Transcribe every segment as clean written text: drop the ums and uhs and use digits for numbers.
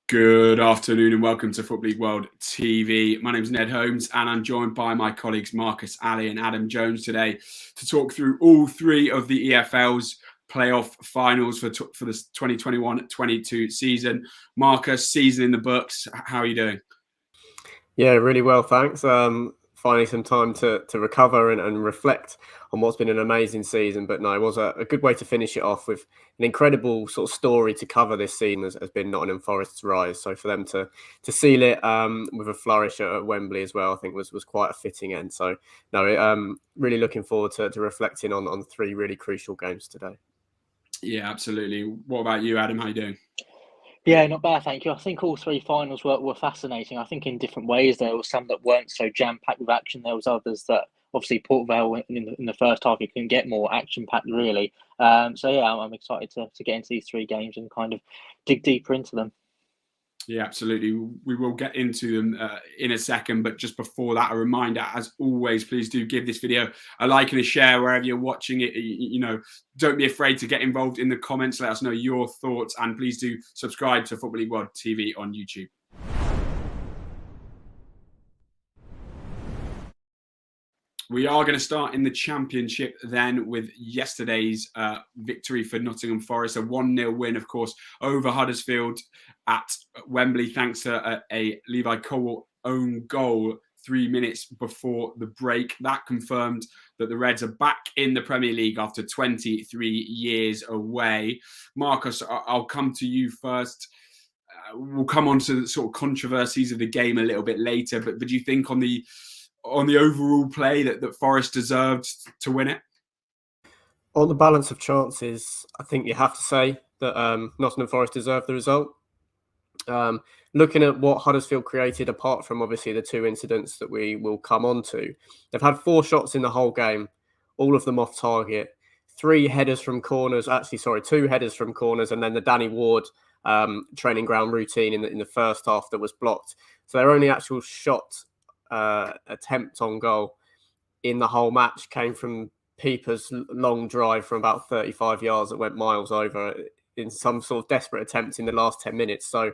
Good afternoon and welcome to Football League World TV. My name is Ned Holmes and I'm joined by my colleagues Marcus Alley and Adam Jones today to talk through all three of the EFL's playoff finals for the 2021-22 season. Marcus, season in the books. How are you doing? Yeah, really well, thanks. Finally some time to recover and reflect on what's been an amazing season. But no, it was a good way to finish it off with an incredible sort of story to cover this season has been Nottingham Forest's rise. So for them to seal it with a flourish at Wembley as well, I think was quite a fitting end. So no, really looking forward to reflecting on three really crucial games today. Yeah, absolutely. What about you, Adam? How are you doing? Yeah, not bad, thank you. I think all three finals were fascinating. I think in different ways. There were some that weren't so jam-packed with action. There was others that, obviously, Port Vale in the first half, you couldn't get more action-packed, really. So, yeah, I'm excited to get into these three games and kind of dig deeper into them. Yeah, absolutely. We will get into them in a second, but just before that, a reminder, as always, please do give this video a like and a share wherever you're watching it. Don't be afraid to get involved in the comments. Let us know your thoughts, and please do subscribe to Football League World TV on YouTube. We are going to start in the Championship then with yesterday's victory for Nottingham Forest, a 1-0 win, of course, over Huddersfield at Wembley, thanks to a Levi Colwill own goal 3 minutes before the break. That confirmed that the Reds are back in the Premier League after 23 years away. Marcus, I'll come to you first. We'll come on to the sort of controversies of the game a little bit later, but do you think on the overall play that Forest deserved to win it? On the balance of chances, I think you have to say that Nottingham Forest deserved the result. Looking at what Huddersfield created, apart from obviously the two incidents that we will come on to, they've had 4 shots in the whole game, all of them off target. 2 headers from corners, and then the Danny Ward training ground routine in the first half that was blocked. So their only actual shot attempt on goal in the whole match came from Pieper's long drive from about 35 yards that went miles over in some sort of desperate attempt in the last 10 minutes. So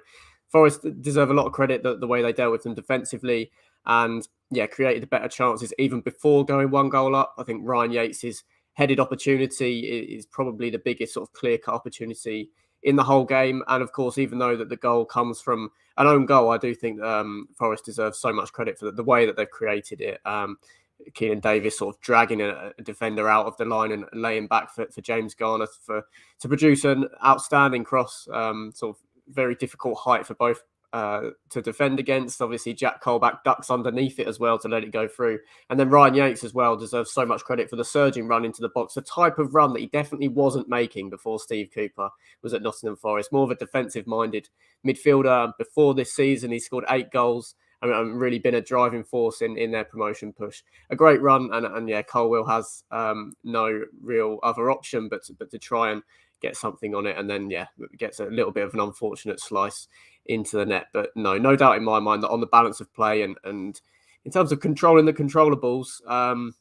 Forest deserve a lot of credit the way they dealt with them defensively and created the better chances even before going 1 goal up. I think Ryan Yates's headed opportunity is probably the biggest sort of clear-cut opportunity in the whole game. And of course, even though that the goal comes from an own goal, I do think Forest deserves so much credit for the way that they've created it. Keenan Davis sort of dragging a defender out of the line and laying back for James Garner to produce an outstanding cross, sort of very difficult height for both to defend against. Obviously, Jack Colback ducks underneath it as well to let it go through. And then Ryan Yates as well deserves so much credit for the surging run into the box, the type of run that he definitely wasn't making before Steve Cooper was at Nottingham Forest. More of a defensive-minded midfielder. Before this season, he scored 8 goals and really been a driving force in their promotion push. A great run, and Colwill has no real other option but to try and get something on it, and then gets a little bit of an unfortunate slice into the net. But no doubt in my mind that on the balance of play and in terms of controlling the controllables,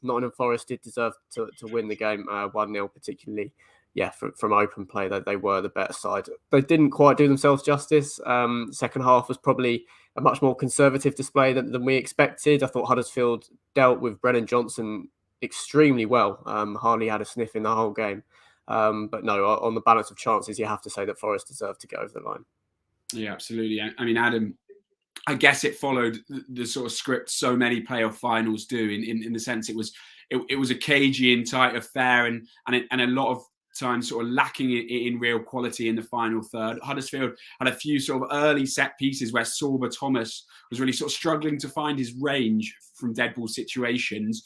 Nottingham Forest did deserve to win the game 1-0, particularly from open play. They were the better side. They didn't quite do themselves justice. Second half was probably a much more conservative display than we expected. I thought Huddersfield dealt with Brennan Johnson extremely well. Hardly had a sniff in the whole game. But no, on the balance of chances, you have to say that Forest deserved to get over the line. Yeah, absolutely. I mean, Adam, I guess it followed the sort of script so many playoff finals do in the sense it was a cagey and tight affair and a lot of times sort of lacking in real quality in the final third. Huddersfield had a few sort of early set pieces where Sorba Thomas was really sort of struggling to find his range from dead ball situations.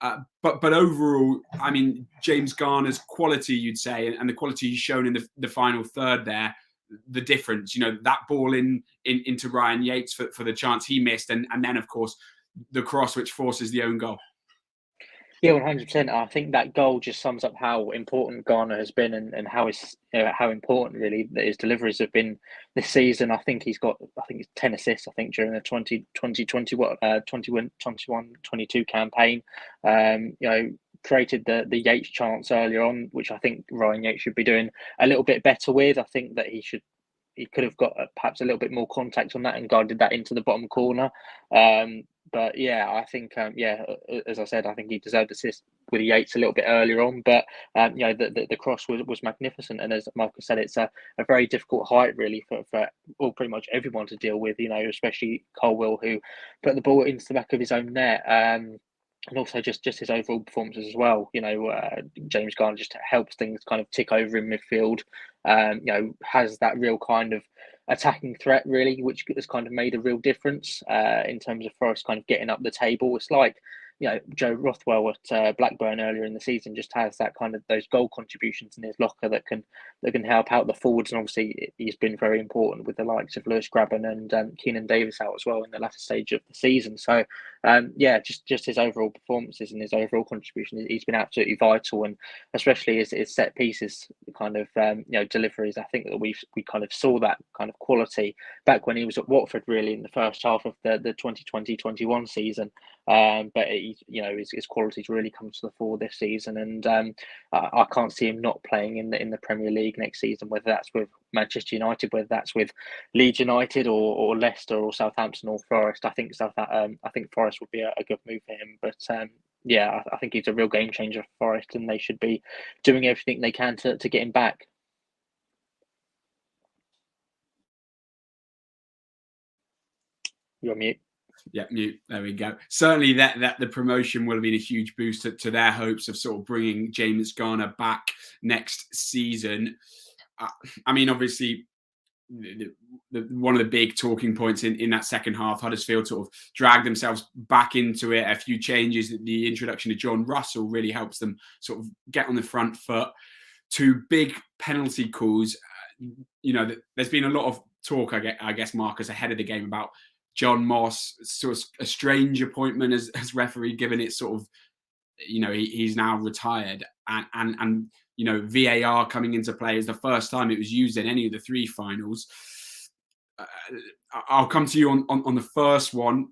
But overall, I mean, James Garner's quality, you'd say, and the quality he's shown in the final third there, the difference, that ball into Ryan Yates for the chance he missed, and then of course the cross which forces the own goal. Yeah, 100%. I think that goal just sums up how important Garner has been and how important really that his deliveries have been this season. I think it's 10 assists, during the 2021-22 campaign. Created the Yates chance earlier on, which I think Ryan Yates should be doing a little bit better with. I think that he should he could have got perhaps a little bit more contact on that and guided that into the bottom corner. But yeah, I think as I said, I think he deserved assist with Yates a little bit earlier on. But the cross was magnificent, and as Michael said, it's a very difficult height really for pretty much everyone to deal with. Especially Colwill, who put the ball into the back of his own net. And also just his overall performances as well. James Garner just helps things kind of tick over in midfield. Has that real kind of attacking threat really, which has kind of made a real difference in terms of Forest kind of getting up the table. It's like Joe Rothwell at Blackburn earlier in the season just has that kind of those goal contributions in his locker that can help out the forwards, and obviously he's been very important with the likes of Lewis Grabban and Keenan Davis out as well in the latter stage of the season. So just his overall performances and his overall contribution, he's been absolutely vital, and especially his set pieces kind of deliveries. I think that we kind of saw that kind of quality back when he was at Watford really in the first half of the 2020-21 season. But his quality's really come to the fore this season, and I can't see him not playing in the Premier League next season, whether that's with Manchester United, whether that's with Leeds United or Leicester or Southampton or Forest. I think Forest would be a good move for him, but I think he's a real game changer for Forest, and they should be doing everything they can to get him back. You're on mute. Yeah, mute. There we go. Certainly, that the promotion will have been a huge boost to their hopes of sort of bringing James Garner back next season. I mean, obviously, one of the big talking points in that second half, Huddersfield sort of dragged themselves back into it. A few changes. The introduction of John Russell really helps them sort of get on the front foot. 2 big penalty calls. There's been a lot of talk, I guess, Marcus, ahead of the game about John Moss, sort of a strange appointment as referee, given it sort of, he's now retired, and VAR coming into play is the first time it was used in any of the 3 finals. I'll come to you on the first one.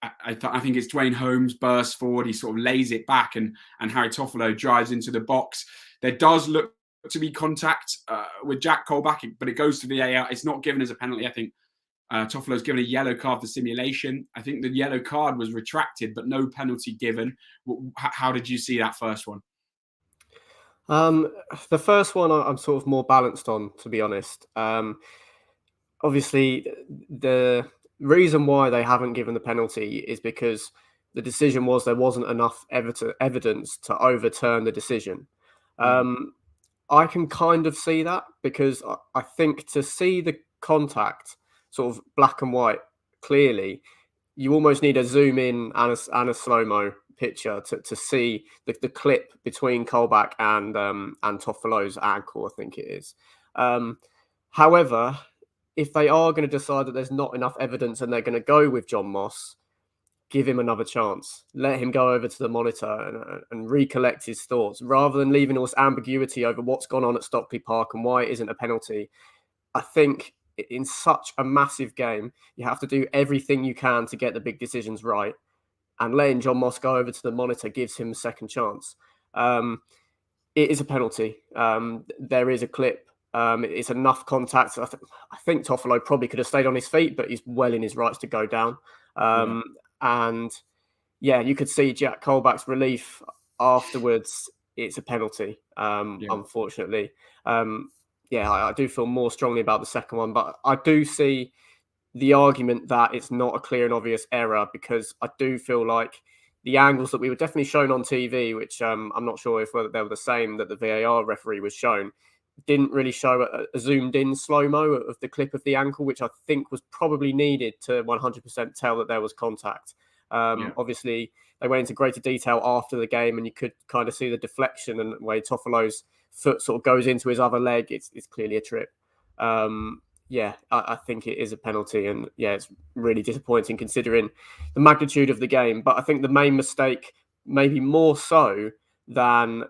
I think it's Dwayne Holmes bursts forward. He sort of lays it back, and Harry Toffolo drives into the box. There does look to be contact with Jack Colback, but it goes to VAR. It's not given as a penalty. I think Toffolo's given a yellow card for simulation. I think the yellow card was retracted, but no penalty given. How did you see that first one? The first one I'm sort of more balanced on, to be honest. Obviously, the reason why they haven't given the penalty is because the decision was there wasn't enough evidence to overturn the decision. I can kind of see that, because I think to see the contact sort of black and white clearly, you almost need a zoom in and a slow-mo picture to see the clip between Colback and Toffolo's ankle, I think it is. However, if they are going to decide that there's not enough evidence and they're going to go with John Moss, give him another chance. Let him go over to the monitor and recollect his thoughts, rather than leaving all this ambiguity over what's gone on at Stockley Park and why it isn't a penalty. I think in such a massive game, you have to do everything you can to get the big decisions right, and letting John Moss go over to the monitor gives him a second chance. It is a penalty. There is a clip. It's enough contact. I think Toffolo probably could have stayed on his feet, but he's well in his rights to go down. And you could see Jack Colback's relief afterwards. It's a penalty, unfortunately. I do feel more strongly about the second one, but I do see the argument that it's not a clear and obvious error, because I do feel like the angles that we were definitely shown on TV, which I'm not sure if they were the same that the VAR referee was shown, didn't really show a zoomed in slow-mo of the clip of the ankle, which I think was probably needed to 100% tell that there was contact. Obviously, they went into greater detail after the game, and you could kind of see the deflection and the way Toffolo's foot sort of goes into his other leg. It's clearly a trip. I think it is a penalty, and it's really disappointing considering the magnitude of the game. But I think the main mistake, maybe more so than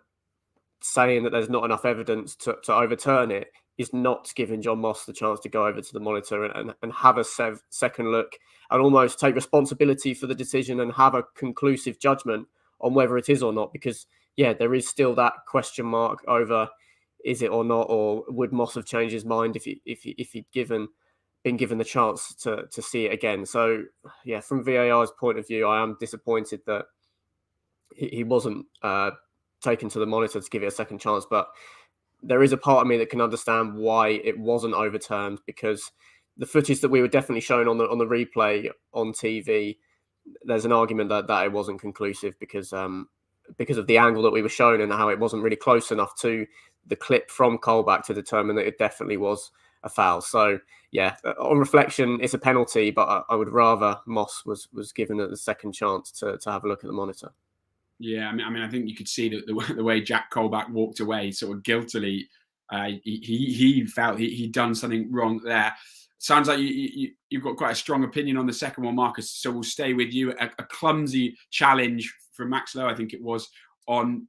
saying that there's not enough evidence to overturn it, is not giving John Moss the chance to go over to the monitor and have a second look and almost take responsibility for the decision and have a conclusive judgment on whether it is or not. Because, there is still that question mark over is it or not, or would Moss have changed his mind if he'd been given the chance to see it again? So yeah, from VAR's point of view, I am disappointed that he wasn't taken to the monitor to give it a second chance, but there is a part of me that can understand why it wasn't overturned, because the footage that we were definitely shown on the replay on TV, there's an argument that it wasn't conclusive because of the angle that we were shown and how it wasn't really close enough to the clip from Colback to determine that it definitely was a foul. So yeah, on reflection, it's a penalty, but I would rather Moss was given a second chance to have a look at the monitor. Yeah, I mean, I think you could see that the way Jack Colback walked away, sort of guiltily, he felt he'd done something wrong there. Sounds like you've got quite a strong opinion on the second one, Marcus. So we'll stay with you. A clumsy challenge from Max Lowe, I think it was, on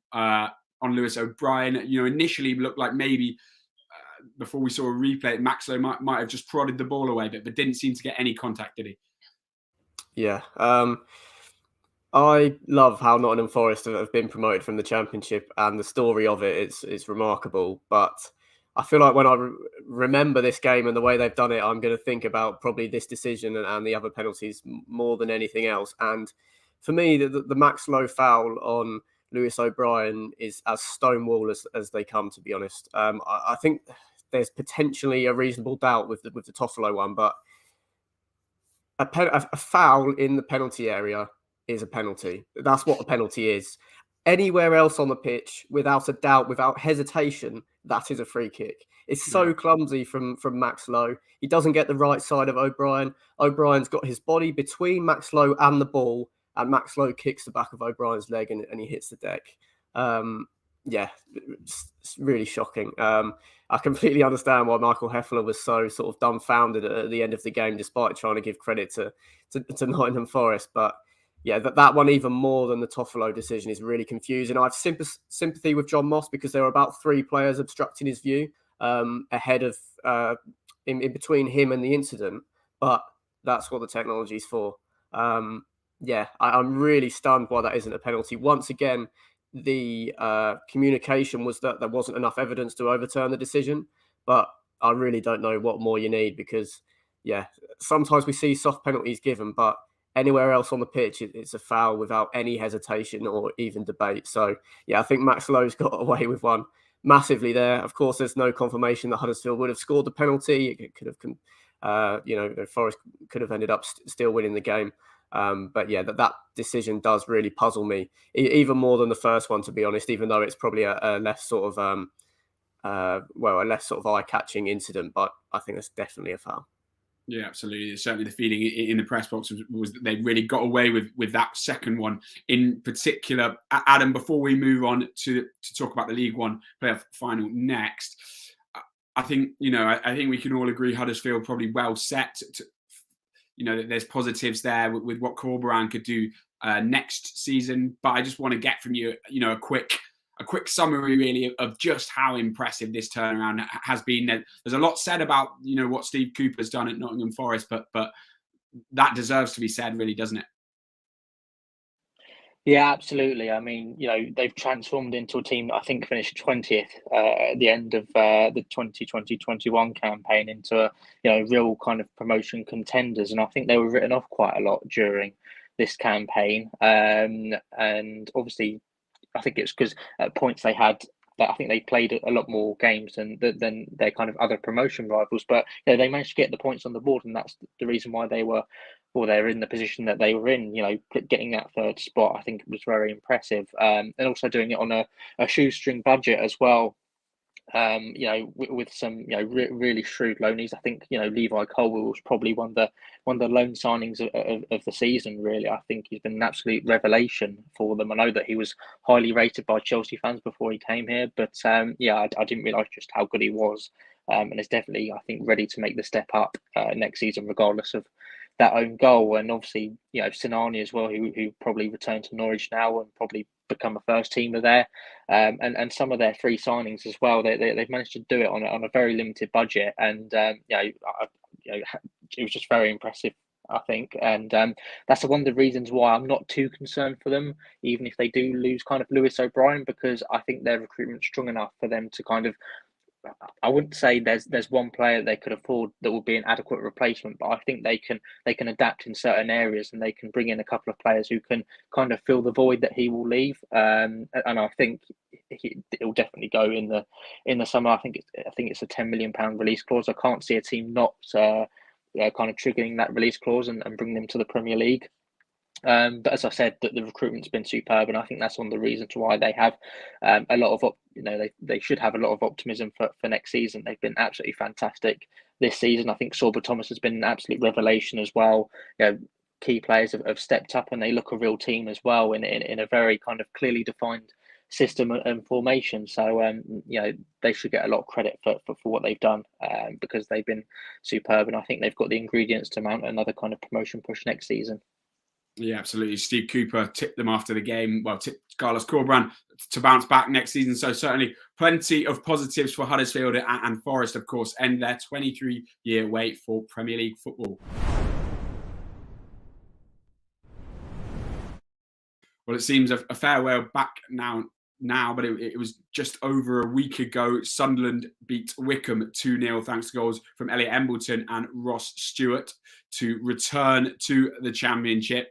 Lewis O'Brien. Initially looked like maybe before we saw a replay, Max Lowe might have just prodded the ball away, but didn't seem to get any contact, did he? Yeah. I love how Nottingham Forest have been promoted from the Championship, and the story of it's remarkable. But I feel like when I remember this game and the way they've done it, I'm going to think about probably this decision and the other penalties more than anything else. And for me, the Max Lowe foul on Lewis O'Brien is as stonewall as they come, to be honest. I think there's potentially a reasonable doubt with the Toffolo one, but a foul in the penalty area is a penalty. That's what a penalty is. Anywhere else on the pitch, without a doubt, without hesitation, that is a free kick. It's so clumsy from Max Lowe. He doesn't get the right side of O'Brien. O'Brien's got his body between Max Lowe and the ball, and Max Lowe kicks the back of O'Brien's leg and he hits the deck. Yeah, it's really shocking. I completely understand why Michael Heffler was so sort of dumbfounded at the end of the game, despite trying to give credit to Nottingham Forest. But yeah, that one, even more than the Toffolo decision, is really confusing. I have sympathy with John Moss because there were about 3 players obstructing his view ahead of in between him and the incident. But that's what the technology is for. Yeah, I'm really stunned why that isn't a penalty. Once again, the communication was that there wasn't enough evidence to overturn the decision, but I really don't know what more you need, because yeah, sometimes we see soft penalties given, but anywhere else on the pitch, it's a foul without any hesitation or even debate. So yeah, I think Max Lowe's got away with one massively there. Of course, there's no confirmation that Huddersfield would have scored the penalty. It could have, Forest could have ended up still winning the game. But yeah, that decision does really puzzle me, even more than the first one, to be honest, even though it's probably a less sort of eye-catching incident, but I think it's definitely a foul. Yeah, absolutely. Certainly the feeling in the press box was that they really got away with that second one in particular. Adam, before we move on to talk about the League One playoff final next, I think we can all agree Huddersfield probably well set to, there's positives there with what Corberan could do next season. But I just want to get from you, a quick summary really of just how impressive this turnaround has been. There's a lot said about, what Steve Cooper's done at Nottingham Forest, but that deserves to be said, really, doesn't it? Yeah, absolutely. I mean, they've transformed into a team that I think finished 20th at the end of the 2020-21 campaign into real kind of promotion contenders. And I think they were written off quite a lot during this campaign. And obviously, I think it's because at points they had that I think they played a lot more games than their kind of other promotion rivals. But they managed to get the points on the board, and that's the reason why they're in the position that they were in. Getting that third spot, I think it was very impressive, and also doing it on a shoestring budget as well. With some really shrewd loanees. I think Levi Colwill was probably one of the loan signings of the season. Really, I think he's been an absolute revelation for them. I know that he was highly rated by Chelsea fans before he came here, but I didn't realise just how good he was, and is definitely, I think, ready to make the step up next season, regardless of that own goal. And obviously, Sinani as well, who probably returned to Norwich now and probably become a first teamer there, and some of their free signings as well. They've managed to do it on a very limited budget, and it was just very impressive I think, and that's one of the reasons why I'm not too concerned for them, even if they do lose kind of Lewis O'Brien, because I think their recruitment's strong enough for them to kind of. I wouldn't say there's one player they could afford that will be an adequate replacement, but I think they can adapt in certain areas, and they can bring in a couple of players who can kind of fill the void that he will leave. And I think it'll definitely go in the summer. I think it's a £10 million release clause. I can't see a team not kind of triggering that release clause and bring them to the Premier League. But as I said, the recruitment's been superb, and I think that's one of the reasons why they have a lot of they should have a lot of optimism for next season. They've been absolutely fantastic this season. I think Sorba Thomas has been an absolute revelation as well. Key players have stepped up, and they look a real team as well in a very kind of clearly defined system and formation. So they should get a lot of credit for what they've done because they've been superb, and I think they've got the ingredients to mount another kind of promotion push next season. Yeah, absolutely. Steve Cooper tipped them after the game. Well, tipped Carlos Corberán to bounce back next season. So certainly plenty of positives for Huddersfield, and Forest, of course, end their 23-year wait for Premier League football. Well, it seems a farewell back now, but it was just over a week ago. Sunderland beat Wycombe 2-0 thanks to goals from Elliot Embleton and Ross Stewart to return to the Championship.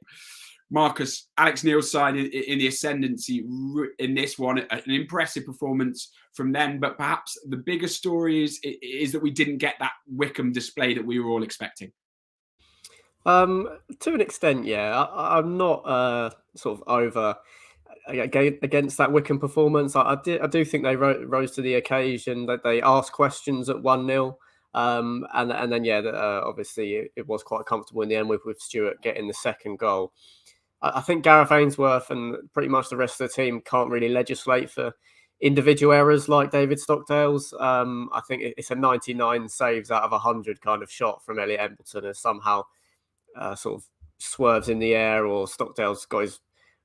Marcus, Alex Neil's side in the ascendancy in this one, an impressive performance from them, but perhaps the bigger story is that we didn't get that Wycombe display that we were all expecting. To an extent, yeah. I'm not sort of over against that Wycombe performance. I do think they rose to the occasion, that they asked questions at 1-0. And then, obviously it was quite comfortable in the end with Stewart getting the second goal. I think Gareth Ainsworth and pretty much the rest of the team can't really legislate for individual errors like David Stockdale's. I think it's a 99 saves out of 100 kind of shot from Elliot Embleton, as somehow sort of swerves in the air, or Stockdale's got his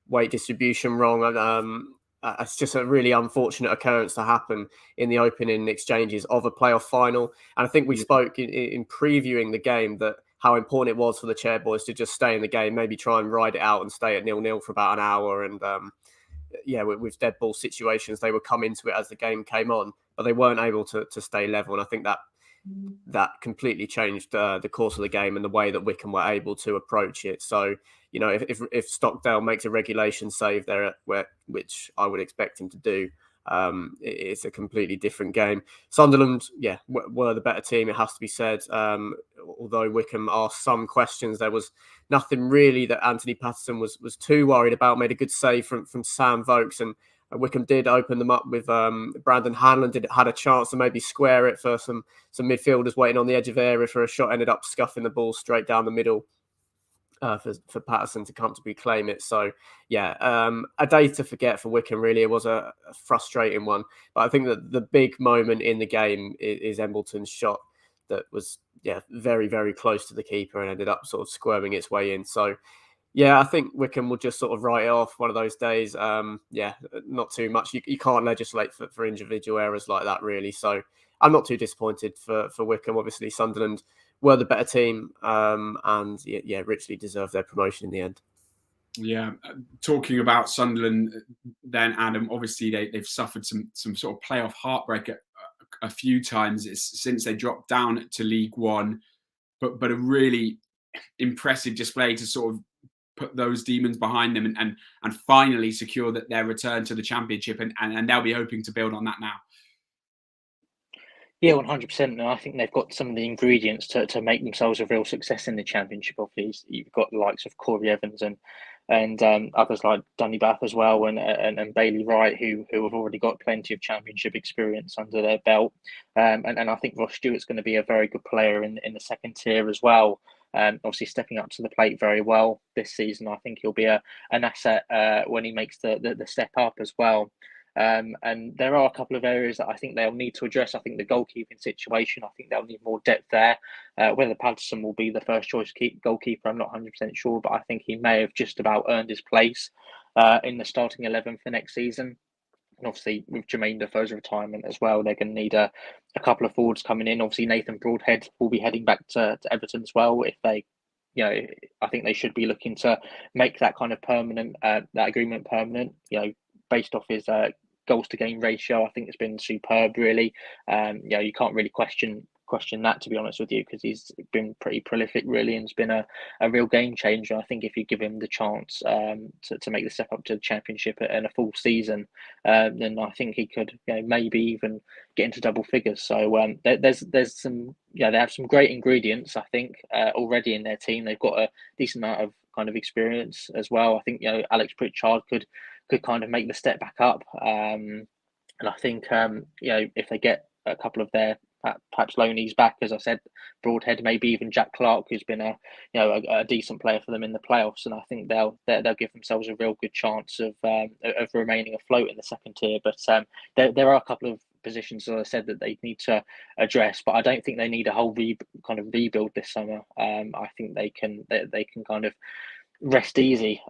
weight distribution wrong. It's just a really unfortunate occurrence to happen in the opening exchanges of a playoff final. And I think we spoke in previewing the game that how important it was for the Chairboys to just stay in the game, maybe try and ride it out and stay at 0-0 for about an hour. And with dead ball situations, they would come into it as the game came on, but they weren't able to stay level. And I think that completely changed the course of the game and the way that Wycombe were able to approach it. So, if Stockdale makes a regulation save there, which I would expect him to do, it's a completely different game. Sunderland, were the better team, it has to be said. Although Wycombe asked some questions, there was nothing really that Anthony Patterson was too worried about. Made a good save from Sam Vokes, and Wycombe did open them up with Brandon Hanlon had a chance to maybe square it for some midfielders waiting on the edge of the area for a shot, ended up scuffing the ball straight down the middle for Patterson to comfortably claim it. So, a day to forget for Wycombe, really. It was a frustrating one. But I think that the big moment in the game is Embleton's shot that was, very, very close to the keeper and ended up sort of squirming its way in. So, I think Wycombe will just sort of write it off one of those days. Not too much. You can't legislate for individual errors like that, really. So I'm not too disappointed for Wycombe. Obviously, Sunderland were the better team and richly deserved their promotion in the end. Yeah, talking about Sunderland then, Adam, obviously they've suffered some sort of playoff heartbreak a few times since they dropped down to League One, but a really impressive display to sort of put those demons behind them and finally secure that their return to the Championship, and they'll be hoping to build on that now. Yeah, 100%. And I think they've got some of the ingredients to make themselves a real success in the Championship. Obviously, you've got the likes of Corey Evans and others like Dunny Bath as well, and Bailey Wright, who have already got plenty of Championship experience under their belt. And I think Ross Stewart's going to be a very good player in the second tier as well. Obviously stepping up to the plate very well this season. I think he'll be an asset when he makes the step up as well. And there are a couple of areas that I think they'll need to address. I think the goalkeeping situation, I think they'll need more depth there. Whether Patterson will be the first choice goalkeeper, I'm not 100% sure, but I think he may have just about earned his place in the starting 11 for next season. And obviously, with Jermaine Defoe's retirement as well, they're going to need a couple of forwards coming in. Obviously, Nathan Broadhead will be heading back to Everton as well if they I think they should be looking to make that kind of permanent, that agreement permanent. Based off his goals to game ratio, I think it's been superb. Really, you can't really question that, to be honest with you, because he's been pretty prolific, really, and has been a real game changer. I think if you give him the chance to make the step up to the Championship in a full season, then I think he could maybe even get into double figures. So there's some they have some great ingredients, I think, already in their team. They've got a decent amount of kind of experience as well. I think Alex Pritchard could kind of make the step back up, and I think if they get a couple of their perhaps loanees back, as I said, Broadhead, maybe even Jack Clark, who's been a decent player for them in the playoffs, and I think they'll give themselves a real good chance of remaining afloat in the second tier. But there are a couple of positions, as I said, that they need to address, but I don't think they need a whole kind of rebuild this summer. I think they can kind of rest easy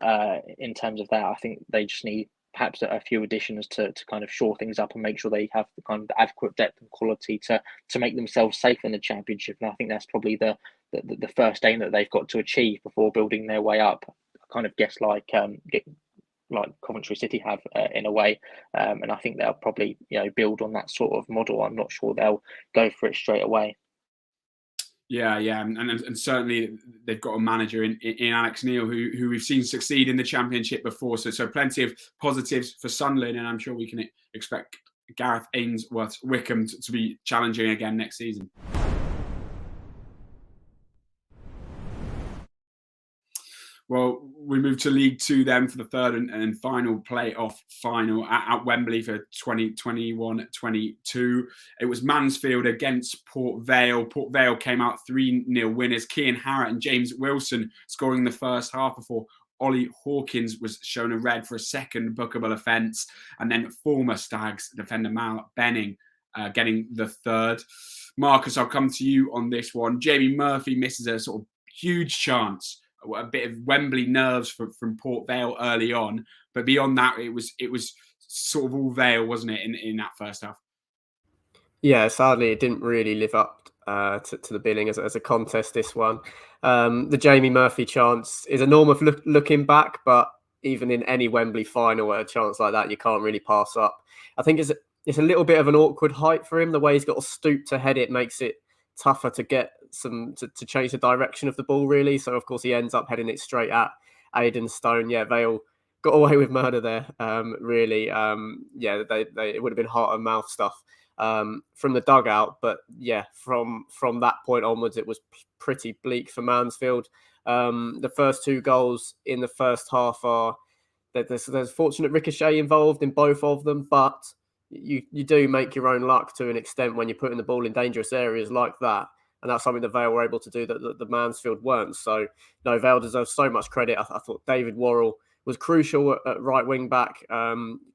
in terms of that. I think they just need perhaps a few additions to kind of shore things up and make sure they have the kind of adequate depth and quality to make themselves safe in the Championship. And I think that's probably the first aim that they've got to achieve before building their way up. I kind of guess like Coventry City have in a way, and I think they'll probably build on that sort of model. I'm not sure they'll go for it straight away. Yeah, and certainly they've got a manager in Alex Neil who we've seen succeed in the Championship before. So plenty of positives for Sunderland, and I'm sure we can expect Gareth Ainsworth's Wickham to be challenging again next season. Well, we move to League Two then for the third and final playoff final at Wembley for 2021-22. It was Mansfield against Port Vale. Port Vale came out 3-0 winners. Cian Harratt and James Wilson scoring the first half before Ollie Hawkins was shown a red for a second bookable offence. And then former Stags defender Mal Benning getting the third. Marcus, I'll come to you on this one. Jamie Murphy misses a sort of huge chance. A bit of Wembley nerves from Port Vale early on, but beyond that, it was sort of all Vale, wasn't it, in that first half? Yeah, sadly, it didn't really live up to the billing as a contest. This one, the Jamie Murphy chance is a norm of looking back, but even in any Wembley final, a chance like that you can't really pass up. I think it's a little bit of an awkward height for him. The way he's got to stoop to head it makes it tougher to get to change the direction of the ball, really. So of course he ends up heading it straight at Aidan Stone. Yeah, Vale got away with murder there. Really, it would have been heart and mouth stuff from the dugout. But yeah, from that point onwards, it was pretty bleak for Mansfield. The first two goals in the first half are there's fortunate ricochet involved in both of them, but you do make your own luck to an extent when you're putting the ball in dangerous areas like that. And that's something that Vale were able to do that the Mansfield weren't. So, no, Vale deserves so much credit. I thought David Worrell was crucial at right wing back,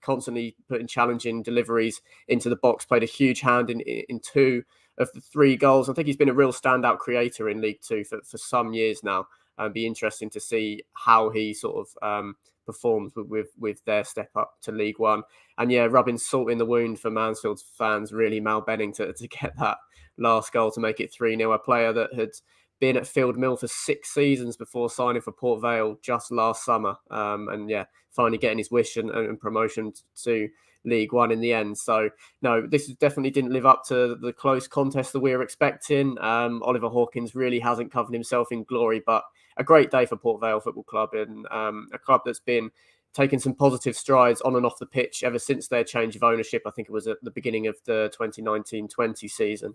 constantly putting challenging deliveries into the box, played a huge hand in two of the three goals. I think he's been a real standout creator in League Two for some years now. Be interesting to see how he sort of performs with their step up to League One. And yeah, rubbing salt in the wound for Mansfield's fans, really, Mal Benning to get that last goal to make it 3-0. A player that had been at Field Mill for 6 seasons before signing for Port Vale just last summer. And yeah, finally getting his wish and promotion to League One in the end. So no, this definitely didn't live up to the close contest that we were expecting. Oliver Hawkins really hasn't covered himself in glory, but a great day for Port Vale Football Club, and a club that's been taking some positive strides on and off the pitch ever since their change of ownership. I think it was at the beginning of the 2019-20 season.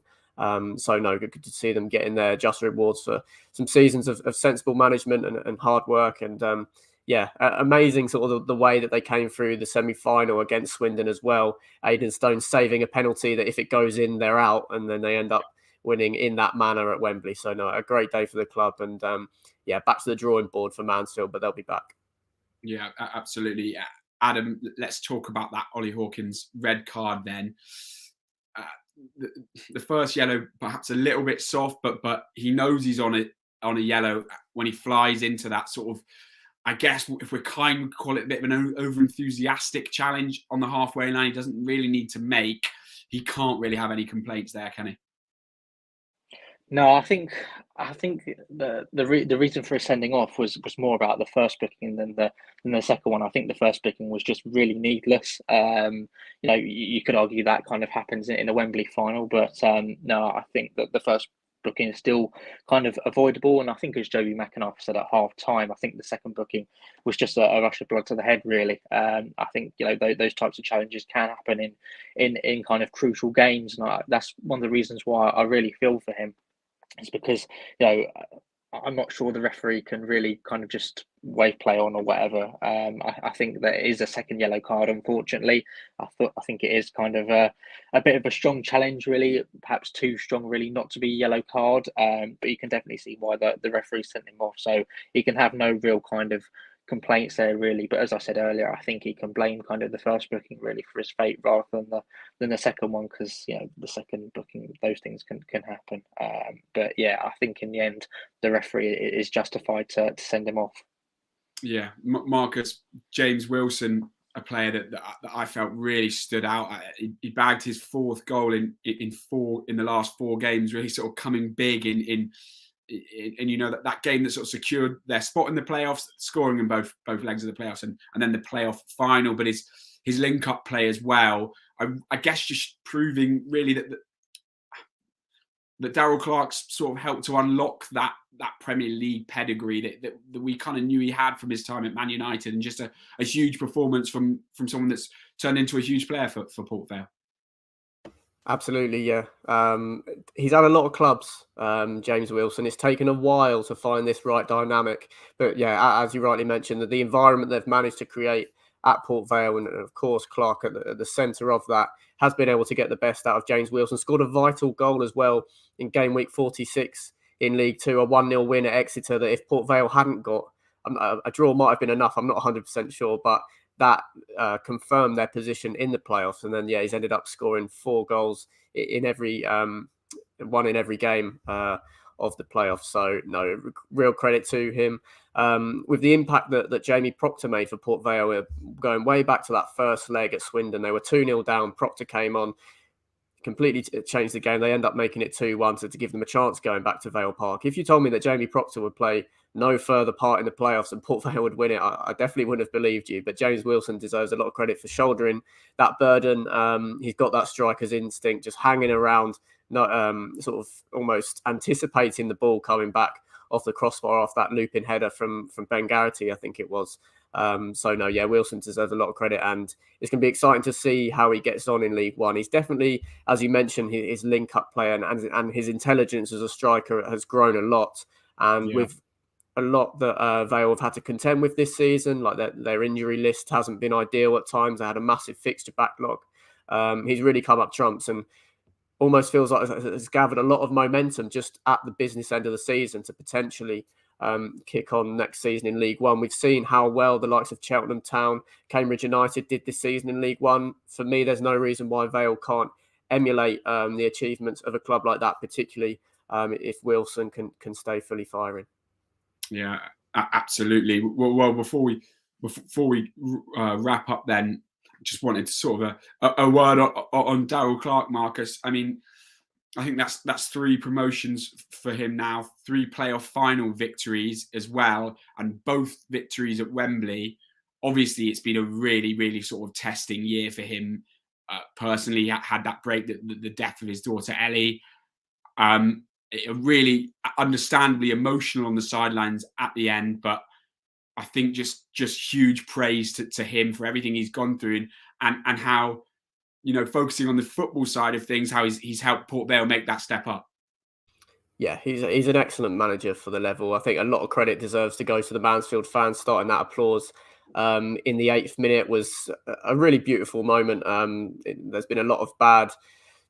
So no, good to see them getting their just rewards for some seasons of sensible management and hard work. And amazing sort of the way that they came through the semi-final against Swindon as well. Aidan Stone saving a penalty that if it goes in, they're out, and then they end up winning in that manner at Wembley. So no, a great day for the club, and back to the drawing board for Mansfield, but they'll be back. Yeah, absolutely. Adam, let's talk about that Ollie Hawkins red card then. The first yellow, perhaps a little bit soft, but he knows he's on a yellow when he flies into that sort of, I guess if we're kind, we'd call it a bit of an over-enthusiastic challenge on the halfway line. He doesn't really need to make. He can't really have any complaints there, can he? No, I think the reason for his sending off was more about the first booking than the second one. I think the first booking was just really needless. You could argue that kind of happens in a Wembley final, but no, I think that the first booking is still kind of avoidable. And I think, as Joby McAnuff said at half time, I think the second booking was just a rush of blood to the head. Really, I think those types of challenges can happen in kind of crucial games, and that's one of the reasons why I really feel for him. It's because I'm not sure the referee can really kind of just wave play on or whatever. I think that is a second yellow card. Unfortunately, I think it is kind of a bit of a strong challenge, really, perhaps too strong, really, not to be a yellow card. But you can definitely see why the referee sent him off. So he can have no real kind of complaints there, really. But as I said earlier, I think he can blame kind of the first booking really for his fate rather than the second one, because the second booking, those things can happen. But yeah, I think in the end the referee is justified to send him off. Yeah, Marcus, James Wilson, a player that I felt really stood out. He bagged his fourth goal in the last 4 games, really sort of coming big in that game that sort of secured their spot in the playoffs, scoring in both legs of the playoffs, and then the playoff final. But his link up play as well, I guess, just proving really that Darrell Clarke's sort of helped to unlock that Premier League pedigree that we kind of knew he had from his time at Man United, and just a huge performance from someone that's turned into a huge player for Port Vale. Absolutely, yeah. He's had a lot of clubs, James Wilson. It's taken a while to find this right dynamic. But yeah, as you rightly mentioned, that the environment they've managed to create at Port Vale, and of course Clarke at the centre of that, has been able to get the best out of James Wilson. Scored a vital goal as well in game week 46 in League Two, a 1-0 win at Exeter that if Port Vale hadn't got, a draw might have been enough. I'm not 100% sure, but that confirmed their position in the playoffs. And then, he's ended up scoring 4 goals in every one in every game of the playoffs. So, no, real credit to him. With the impact that Jamie Proctor made for Port Vale, going way back to that first leg at Swindon, they were 2-0 down. Proctor came on, completely changed the game. They end up making it 2-1 to give them a chance going back to Vale Park. If you told me that Jamie Proctor would play no further part in the playoffs and Port Vale would win it, I definitely wouldn't have believed you. But James Wilson deserves a lot of credit for shouldering that burden. He's got that striker's instinct, just hanging around, not sort of almost anticipating the ball coming back off the crossbar, off that looping header from Ben Garrity, I think it was. Wilson deserves a lot of credit, and it's going to be exciting to see how he gets on in League One. He's definitely, as you mentioned, his link-up play and his intelligence as a striker has grown a lot. And with a lot that Vale have had to contend with this season, like their injury list hasn't been ideal at times. They had a massive fixture backlog. He's really come up trumps and almost feels like has gathered a lot of momentum just at the business end of the season to potentially kick on next season in League One. We've seen how well the likes of Cheltenham Town, Cambridge United did this season in League One. For me, there's no reason why Vale can't emulate the achievements of a club like that, particularly if Wilson can stay fully firing. Yeah, absolutely. Well, before we wrap up, then just wanted to sort of a word on Darrell Clarke, Marcus. I mean, I think that's 3 promotions for him now, 3 playoff final victories as well, and both victories at Wembley. Obviously, it's been a really, really sort of testing year for him personally. He had that break, the death of his daughter Ellie. Really understandably emotional on the sidelines at the end, but I think just huge praise to him for everything he's gone through and how, focusing on the football side of things, how he's helped Port Vale make that step up. Yeah, he's an excellent manager for the level. I think a lot of credit deserves to go to the Mansfield fans starting that applause in the 8th minute was a really beautiful moment. There's been a lot of bad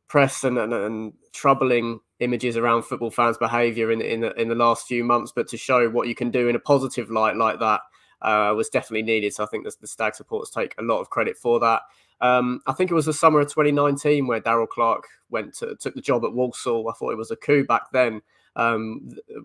press and troubling images around football fans' behaviour in the last few months, but to show what you can do in a positive light like that was definitely needed. So I think the Stag supporters take a lot of credit for that. I think it was the summer of 2019 where Darrell Clarke took the job at Walsall. I thought it was a coup back then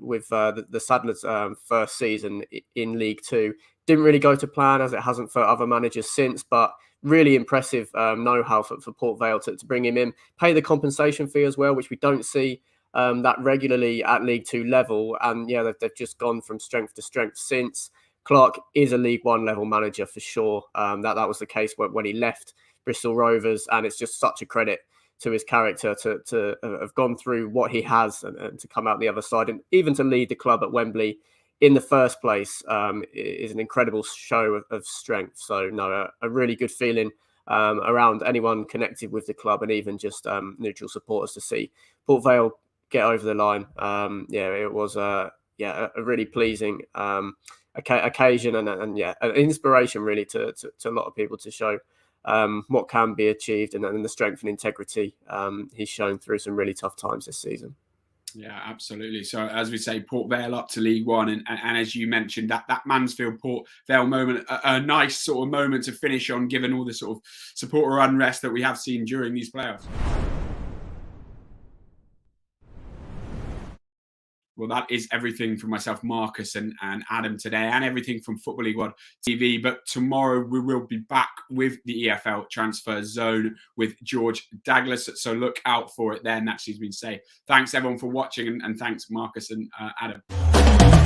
with the Sadlers' first season in League Two. Didn't really go to plan, as it hasn't for other managers since, but really impressive know-how for Port Vale to bring him in. Pay the compensation fee as well, which we don't see that regularly at League Two level, and yeah, they've just gone from strength to strength since. Clark is a League One level manager for sure. That was the case when he left Bristol Rovers, and it's just such a credit to his character to have gone through what he has and to come out the other side, and even to lead the club at Wembley in the first place is an incredible show of strength. So no, a really good feeling around anyone connected with the club, and even just neutral supporters, to see Port Vale get over the line. It was a really pleasing occasion, and yeah, an inspiration really to a lot of people, to show what can be achieved, and the strength and integrity he's shown through some really tough times this season. Yeah, absolutely. So as we say, Port Vale up to League One, and as you mentioned, that Mansfield Port Vale moment, a nice sort of moment to finish on, given all the sort of supporter unrest that we have seen during these playoffs. Well, that is everything from myself, Marcus, and Adam today, and everything from Football League One TV. But tomorrow we will be back with the EFL Transfer Zone with George Douglas. So look out for it then. That's been said. Thanks everyone for watching, and thanks Marcus and Adam.